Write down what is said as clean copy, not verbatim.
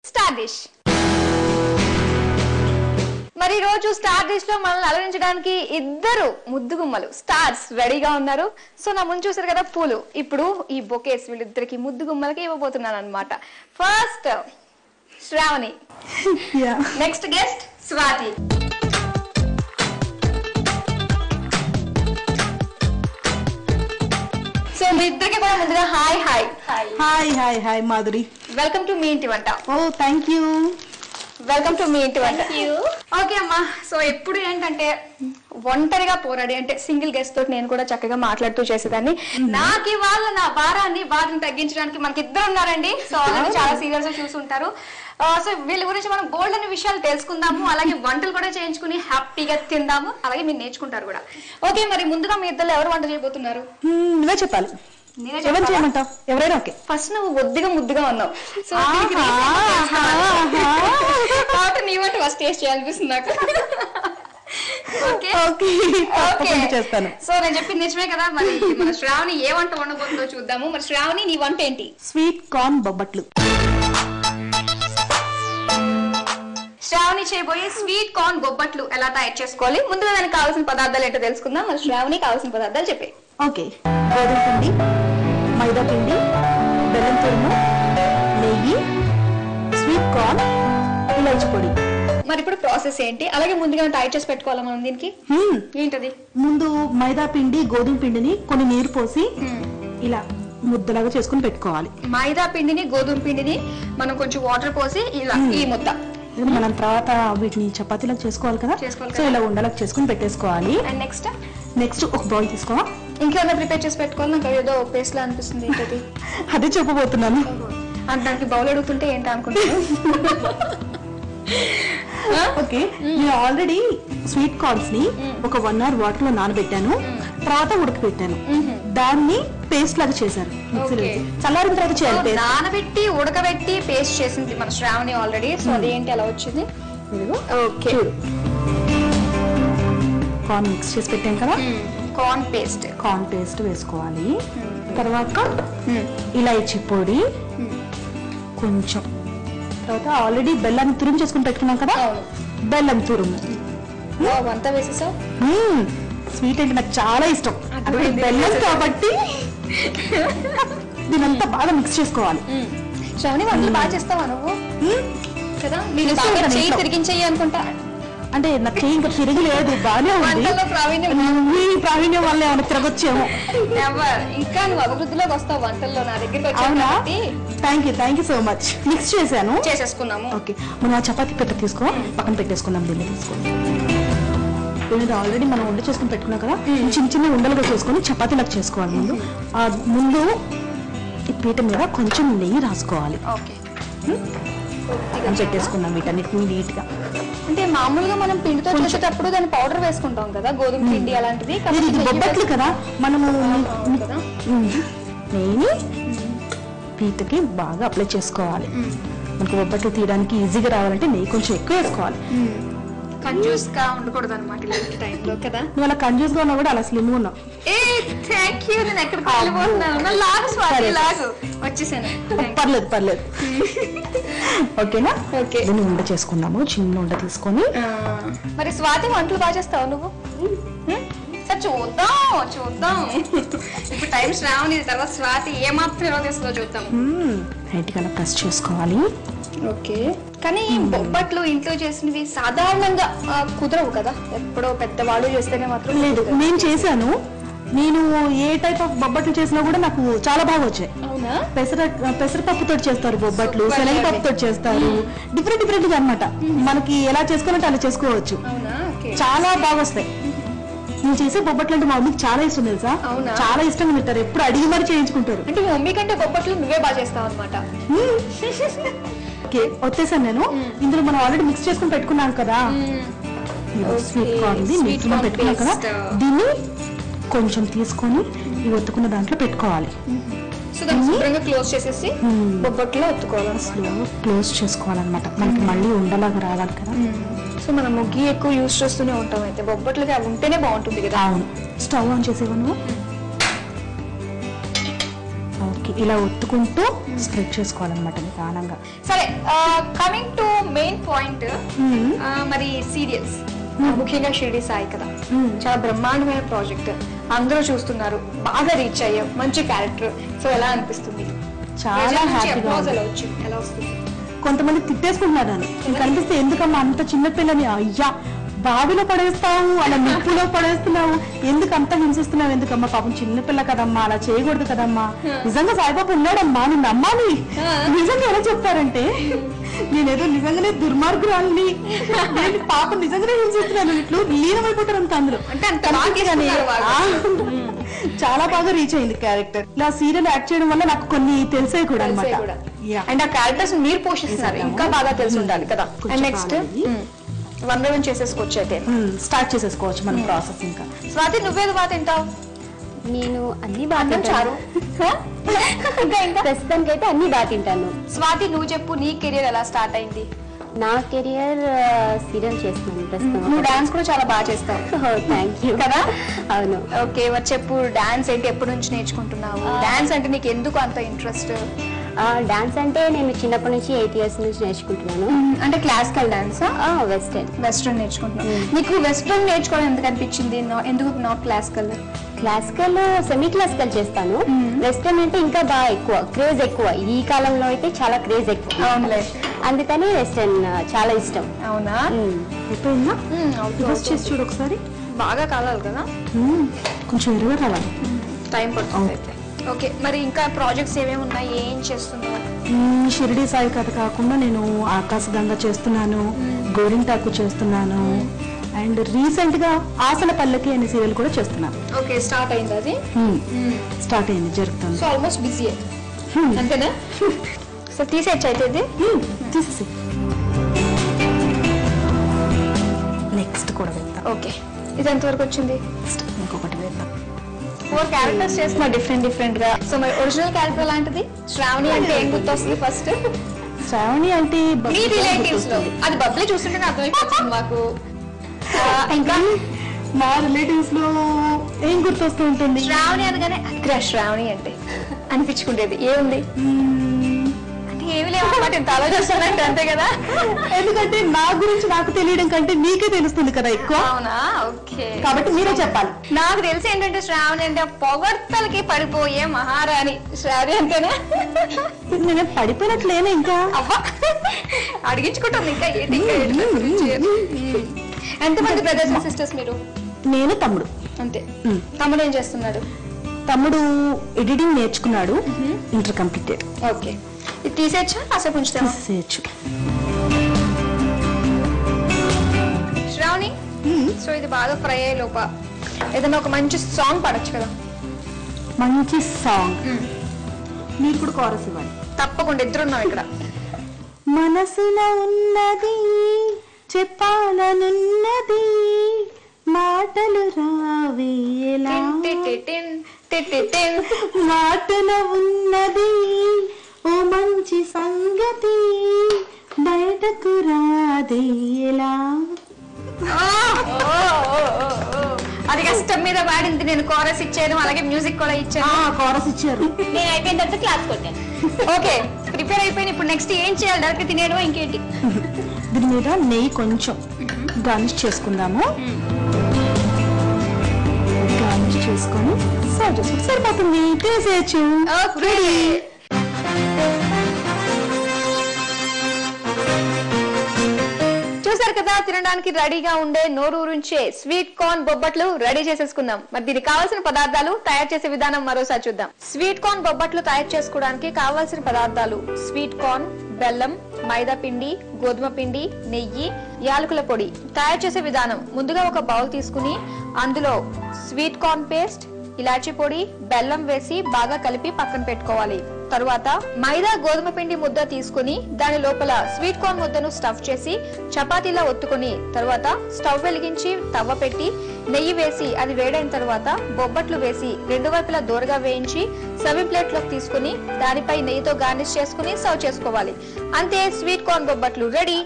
Star dish. మరి రోజు star dish లో మనల్ని అలరించడానికి ఇద్దరు ముద్దుగుమ్మలు స్టార్స్ రెడీగా ఉన్నారు. సో నా ముందు చూసారు కదా పూలు, ఇప్పుడు ఈ బొకేస్ వీళ్ళిద్దరికి ముద్దుగుమ్మలకి ఇవ్వబోతున్నాను అనమాట. First Sravani, next guest Swathi. So మీ ఇద్దరికి కూడా ముందుగా hi hi hi hi hi Madhuri, welcome to మీ ఇంటి వంట. Oh thank you, welcome to మీ ఇంటి వంట. ఓకే అమ్మా, సో ఎప్పుడు ఏంటంటే ఒంటరిగా పోరాడి అంటే సింగిల్ గెస్ట్ తోటి నేను కూడా చక్కగా మాట్లాడుతూ చేసేదాన్ని. నాకు ఇవాళ నా బాధను తగ్గించడానికి మనకి ఇద్దరు ఉన్నారండి. సో ఆల్రెడీ చాలా సీరియల్స్ చూసుంటారు. సో వీళ్ళ గురించి మనం బోల్డ్ అనే విషయాలు తెలుసుకుందాము, అలాగే వంటలు కూడా చేయించుకుని హ్యాపీగా తిందాము, అలాగే మీరు నేర్చుకుంటారు కూడా. ఓకే, మరి ముందుగా మీ ఇద్దరు ఎవరు వంట చేయబోతున్నారు? నువ్వే చెప్పాలి. ఎవరు చేయమంటావు? ఎవరైనా ఓకే. ఫస్ట్ నువ్వు ముద్దుగా ఉన్నావు, సో నీ వంట ఫస్ట్ టేస్ట్ చేయాలనిపిస్తుంది నాకు. చేస్తాను. సో నేను చెప్పింది నిజమే కదా. మరి మన శ్రావణి ఏ వంట వండబోతుందో చూద్దాము. మరి శ్రావణి, నీ వంట ఏంటి? స్వీట్ కార్న్ బొబ్బట్లు. శ్రావణి చేయబోయే స్వీట్ కార్న్ బొబ్బట్లు ఎలా తయారు చేసుకోవాలి, ముందుగా దానికి కావాల్సిన పదార్థాలు ఏంటో తెలుసుకుందాం. మరి శ్రావణి కావాల్సిన పదార్థాలు చెప్పే. ఓకే, గోధుమ పిండి, మైదా పిండి, బెల్లం తురుము, నెయ్యి, స్వీట్ కార్న్, ఇలాచి పొడి. మరి ఇప్పుడు ప్రాసెస్ ఏంటి, అలాగే ముందుగా తయారు చేసి పెట్టుకోవాలా మనం దీనికి? ఏంటది? ముందు మైదా పిండి, గోధుమ పిండిని కొన్ని నీరు పోసి ఇలా ముద్దలాగా చేసుకుని పెట్టుకోవాలి. మైదా పిండిని, గోధుమ పిండిని మనం కొంచెం వాటర్ పోసి ఇలా ఈ ముద్ద మనం తర్వాత వీటిని చపాతీలకు చేసుకోవాలి కదా, సో ఇలా ఉండలకు చేసుకుని పెట్టేసుకోవాలి. అండ్ నెక్స్ట్ ఒక బౌల్ తీసుకో. ఇంకేమైనా ప్రిపేర్ చేసి పెట్టుకోవాలి? నాకు ఏదో పేస్ట్ లా అనిపిస్తుంది. ఏంటది? అదే చెప్పబోతున్నాను. అంటే దానికి బౌల్ అడుగుతుంటే ఏంటి అనుకుంటున్నాను. ఓకే, నేను ఆల్రెడీ స్వీట్ కార్న్స్ ని ఒక 1 hour వాటర్ లో నానబెట్టాను, తర్వాత ఉడకబెట్టాను. దాన్ని పేస్ట్ లాగా చేశాను. చల్లారిన తర్వాత చేయాలి. నానబెట్టి ఉడకబెట్టి పేస్ట్ చేసింది మన శ్రావణి ఆల్రెడీ. సో అదేంటి అలా వచ్చింది? ఓకే, కార్న్ మిక్స్ చేసి పెట్టాం కదా, కార్న్ పేస్ట్ వేసుకోవాలి. తర్వాత ఇలాచి పొడి కొంచెం, తర్వాత ఆల్రెడీ బెల్లాన్ని తురుము చేసుకుని పెట్టుకున్నాం కదా, బెల్లం తురుము అంతా వేసేసావు. స్వీట్ అంటే నాకు చాలా ఇష్టం, బెల్లం కాబట్టి దీనంతా బాగా మిక్స్ చేసుకోవాలి. శ్రావణి, వంటలు బాగా చేస్తావా నువ్వు? కదా, మీరు చెయ్యి తిరిగించేయి అనుకుంటా. అంటే నా చెయ్యి ఇంకా తిరగలేదు, బాగానే ఉంది. ప్రావీణ్యం వల్ల ఏమైనా తిరగొచ్చేమో. ఇంకా నువ్వు అభివృద్ధిలోకి వస్తావు వంటల్లో, నా దగ్గరికి వచ్చావు. Thank you so much. Mix చేసేసుకున్నాము. ఓకే, మనం ఆ చపాతీ పెట్ట తీసుకో, పక్కన పెట్టేసుకున్నాం. దీన్ని తీసుకోండి. ఆల్రెడీ మనం వంట చేసుకుని పెట్టుకున్నాం కదా, చిన్న చిన్న ఉండలుగా చేసుకుని చపాతీలకు చేసుకోవాలి. ముందు ఈ పీట మీద కొంచెం నెయ్యి రాసుకోవాలి. పెట్టేసుకున్నాం వీటన్నిటిని నీట్ గా. అంటే మామూలుగా మనం పిండితో చేసేటప్పుడు దాన్ని పౌడర్ వేసుకుంటాం కదా, గోధుమ పిండి అలాంటిది. బొబ్బట్లు కదా, మనము నెయ్యిని పీటకి బాగా అప్లై చేసుకోవాలి. మనకు బొబ్బట్లు తీయడానికి ఈజీగా రావాలంటే నెయ్యి కొంచెం ఎక్కువ వేసుకోవాలి. కంజూస్ గా ఉండకూడదు అనమాట ఇలాంటి టైంలో కదా. నువ్వు అలా కంజూస్ గా ఉన్నా కూడా అలా స్లిమ్ ఉన్నావు. Thank you. నేను ఎక్కడికి వెళ్ళిపోతున్నాను, లాగు వచ్చేసాను. పర్లేదు. ఓకేనా? ఓకే, దీన్ని ఉండ చేసుకున్నాము. చిన్న ఉండ తీసుకొని. మరి స్వాతి, వంటలు బాగా చేస్తావు నువ్వు? సరే చూద్దాం. ఇప్పుడు టైం శ్రావణి, తర్వాత స్వాతి ఏమాత్రం ఎలా చేస్తుందో చూద్దాం. లైట్ గా ప్రెస్ చేసుకోవాలి. ఓకే, కానీ బొబ్బట్లు ఇంట్లో చేసినవి సాధారణంగా కుదరవు కదా, ఎప్పుడో పెద్దవాళ్ళు చేస్తేనే మాత్రం. లేదు, నేను చేశాను. నేను ఏ టైప్ ఆఫ్ బొబ్బట్లు చేసినా కూడా నాకు చాలా బాగా వచ్చాయి. అవునా? పెసరపప్పుతో చేస్తారు బొబ్బట్లు, శనగపప్పుతో చేస్తారు, డిఫరెంట్ గా అనమాట. మనకి ఎలా చేసుకోవాలంటే అలా చేసుకోవచ్చు. చాలా బాగా వస్తాయి. నువ్వు చేసే బొబ్బట్లు అంటే మా మమ్మీకి చాలా ఇష్టం తెలుసా. చాలా ఇష్టంగా తింటారు, ఎప్పుడు అడిగి మరి చేయించుకుంటారు. అంటే మీ మమ్మీ కంటే బొబ్బట్లు నువ్వే బాగా చేస్తావు అనమాట. ఓకే, వచ్చేసాను నేను. ఇందులో మనం ఆల్రెడీ మిక్స్ చేసుకుని పెట్టుకున్నాం కదా, స్వీట్ కార్న్ పెట్టుకున్నాం కదా, దీన్ని కొంచెం తీసుకొని ఈ ఒత్తుకున్న దాంట్లో పెట్టుకోవాలి. బొబ్బట్లో ఒత్తుకోవాలి, క్లోజ్ చేసుకోవాలన్నమాట. మనకి మళ్ళీ ఉండలాగా రావాలి కదా. సో మనం గీ ఎక్కువ యూజ్ చేస్తూనే ఉంటాం, అయితే బొబ్బట్లకి అవి ఉంటేనే బాగుంటుంది కదా. అవును. స్టవ్ ఆన్ చేసేవా నువ్వు? ఓకే, ఇలా ఒత్తుకుంటూ స్ప్రెడ్ చేసుకోవాలన్నమాట నిదానంగా. సరే, కమింగ్ టు మెయిన్ పాయింట్, మరి సీరియల్స్ ముఖ్యంగా షిరిడి సాయి కదా, చాలా బ్రహ్మాండమైన ప్రాజెక్ట్, అందరూ చూస్తున్నారు, బాగా రీచ్ అయ్యాం, మంచి క్యారెక్టర్. సో ఎలా అనిపిస్తుంది? చాలా హ్యాపీగా ఎలా వస్తుంది? కొంతమంది తిట్టేసుకుంటున్నారు నన్ను, కనిపిస్తే ఎందుకమ్మా అంత చిన్నపిల్లని, అయ్యా బావిలో పడేస్తావు, అలా నిప్పులో పడేస్తున్నావు, ఎందుకు అంత హింసిస్తున్నావు, ఎందుకమ్మా పాపం చిన్నపిల్ల కదమ్మా, అలా చేయకూడదు కదమ్మా, నిజంగా సాయిబాబా ఉన్నాడమ్మా, నిన్ను నమ్మాలి. నిజంగా ఎలా చెప్తారంటే నేనేదో నిజంగానే దుర్మార్గురాలని, నేను పాపం నిజంగానే హింసిస్తున్నాను, ఇట్లు లీనమైపోతారు అంత అందులో. చాలా బాగా రీచ్ అయింది క్యారెక్టర్. ఇలా సీరియల్ యాక్ట్ చేయడం వల్ల నాకు కొన్ని తెలిసాయి కూడా అనమాట. అండ్ ఆ క్యారెక్టర్స్ మీరు పోషిస్తున్నారు, ఇంకా బాగా తెలిసి ఉండాలి కదా. అండ్ నెక్స్ట్ 1 by 1 చేసేసుకోవచ్చు, అయితే స్టార్ట్ చేసేసుకోవచ్చు మన ప్రాసెస్. ఇంకా స్వాతి, నువ్వేది బాగా తింటావు? నేను అన్ని బాగా తింటాను. ప్రస్తుతానికి అయితే అన్ని బాగా తింటాను. స్వాతి, నువ్వు చెప్పు, నీ కెరియర్ ఎలా స్టార్ట్ అయింది? నా కెరియర్ సీరియల్ చేస్తున్నాను ప్రస్తుతం. నువ్వు డాన్స్ కూడా చాలా బాగా చేస్తావు. Thank you. కదా? అవును. ఓకే, మరి చెప్పు, డాన్స్ ఏంటి, ఎప్పటి నుంచి నేర్చుకుంటున్నావు? డాన్స్ అంటే నీకు ఎందుకు అంత ఇంట్రెస్ట్? డాన్స్ అంటే నేను చిన్నప్పటి నుంచి 8 years నుంచి నేర్చుకుంటున్నాను. అంటే క్లాసికల్ డాన్స్? వెస్టర్న్ నేర్చుకుంటున్నాను. నీకు వెస్టర్న్ నేర్చుకోవడం ఎందుకు అనిపించింది, ఎందుకు not classical? Classical, semi classical చేస్తాను. వెస్టర్న్ అంటే ఇంకా బాగా ఎక్కువ క్రేజ్, ఎక్కువ ఈ కాలంలో అయితే చాలా క్రేజ్ ఎక్కువ. అవునులే, అందుకని వెస్టర్న్ చాలా ఇష్టం. అవునా? అయిపోయిందా? చేసి చూడు ఒకసారి. బాగా కావాలి కదా, కొంచెం ఎరువు రావాలి, టైం పడుతుంది. ఓకే, మరి ఇంకా ప్రాజెక్ట్స్ ఏమేమి ఉన్నాయి, ఏం చేస్తున్నావు? షిరిడి సాయి కథ కాకుండా నేను ఆకాశగంగా చేస్తున్నాను, గోరింటాకు చేస్తున్నాను, అండ్ రీసెంట్ గా ఆసన పల్లకి అనే సీరియల్ కూడా చేస్తున్నాను. ఓకే, స్టార్ట్ అయింది అది? స్టార్ట్ అయింది, జరుగుతుంది. సో ఆల్మోస్ట్ బిజీ అంతేనా? సో తీసేచ్చు అయితే ఇది, తీసేసి నెక్స్ట్ కూడా వెళ్తాం. ఓకే, ఇది ఎంతవరకు వచ్చింది? ఇంకొకటి వెళ్తాం. 4 క్యారెక్టర్స్ చేస్తున్నా డిఫరెంట్ గా. సో మరి ఒరిజినల్ క్యారెక్టర్ లాంటిది శ్రావణి అంటే ఏం గుర్తొస్తుంది ఫస్ట్? శ్రావణి అంటే మీ రిలేటివ్స్ లో అది బబ్లీ చూస్తుంటే అర్థమైపోతుంది మాకు. ఇంకా మా రిలేటివ్స్ లో ఏం గుర్తొస్తూ ఉంటుంది? శ్రావణి అనగానే అక్కడ శ్రావణి అంటే అనిపించుకుంటేది ఏముంది అంటే ఏమి లేవన్నమాట, ఎంత ఆలోచిస్తున్నట్టు, అంతే కదా? ఎందుకంటే నా గురించి నాకు తెలియడం కంటే మీకే తెలుస్తుంది కదా ఎక్కువ. అవునా? ఓకే, కాబట్టి మీరే చెప్పాలి. నాకు తెలిసి ఏంటంటే శ్రావణి అంటే పొగడ్తలకి పడిపోయే మహారాణి. శ్రావణి అంటేనే నేను పడిపోయినట్లేనా? ఇంకా అవ్వ అడిగించుకుంటుంది. ఇంకా ఏంటి గురించి? ఎంతమంది బ్రదర్స్ అండ్ సిస్టర్స్ మీరు? నేను, తమ్ముడు. అంతే. తమ్ముడు ఏం చేస్తున్నాడు? తమ్ముడు ఎడిటింగ్ నేర్చుకున్నాడు, ఇంటర్ కంప్లీటెడ్. ఓకే, ఇది తీసేయచ్చా, కాసేపు ఉంచుతాం? తీసేయచ్చు. శ్రావణి, సో ఇది బాగా ఫ్రై అయ్యే లోప ఏదైనా ఒక మంచి సాంగ్ పాడొచ్చు కదా? మంచి సాంగ్. మీరు కూడా కోరస్ ఇవ్వాలి. తప్పకుండా, ఇద్దరున్నాం ఇక్కడ. మనసులో ఉన్నది చెప్పాలనున్నది, మాటలు రావేలా, మాటలో ఉన్నది ఓ మంచి సంగతి, బయటకు రాదేలా. అది కష్టం మీద పాడింది, నేను కోరస్ ఇచ్చాను, అలాగే మ్యూజిక్ కూడా ఇచ్చాను. కోరస్ ఇచ్చారు, నేను అయిపోయిన తర్వాత క్లాస్ కొట్టాను. ఓకే, ప్రిపేర్ అయిపోయింది. ఇప్పుడు నెక్స్ట్ ఏం చేయాలి? డైరెక్ట్ తినేయడం ఇంకేంటి? దీని మీద నెయ్యి కొంచెం గార్నిష్ చేసుకుందాము. గార్నిష్ చేసుకొని సర్వ్ చేసుకుంటే సరిపోతుంది, తీసేయచ్చు. రెడీ. చూసారు కదా, తినడానికి రెడీగా ఉండే నోరూరుంచే స్వీట్ కార్న్ బొబ్బట్లు రెడీ చేసేసుకుందాం. మరి దీనికి కావాల్సిన పదార్థాలు, తయారు చేసే విధానం మరోసారి చూద్దాం. స్వీట్ కార్న్ బొబ్బట్లు తయారు చేసుకోవడానికి కావాల్సిన పదార్థాలు: స్వీట్ కార్న్, బెల్లం, మైదా పిండి, గోధుమ పిండి, నెయ్యి, యాలకుల పొడి. తయారు చేసే విధానం: ముందుగా ఒక బౌల్ తీసుకుని అందులో స్వీట్ కార్న్ పేస్ట్, ఇలాచీ పొడి, బెల్లం వేసి బాగా కలిపి పక్కన పెట్టుకోవాలి. తరువాత మైదా గోధుమ పిండి ముద్ద తీసుకుని దాని లోపల స్వీట్ కార్న్ ముద్దను స్టఫ్ చేసి చపాతీలా ఒత్తుకొని తర్వాత స్టవ్ వెలిగించి తవ్వ పెట్టి నెయ్యి వేసి అది వేడైన తర్వాత బొబ్బట్లు వేసి 2 వైపులా దోరగా వేయించి సర్వింగ్ ప్లేట్ లోకి తీసుకుని దానిపై నెయ్యితో గార్నిష్ చేసుకుని సర్వ్ చేసుకోవాలి. అంతే, స్వీట్ కార్న్ బొబ్బట్లు రెడీ.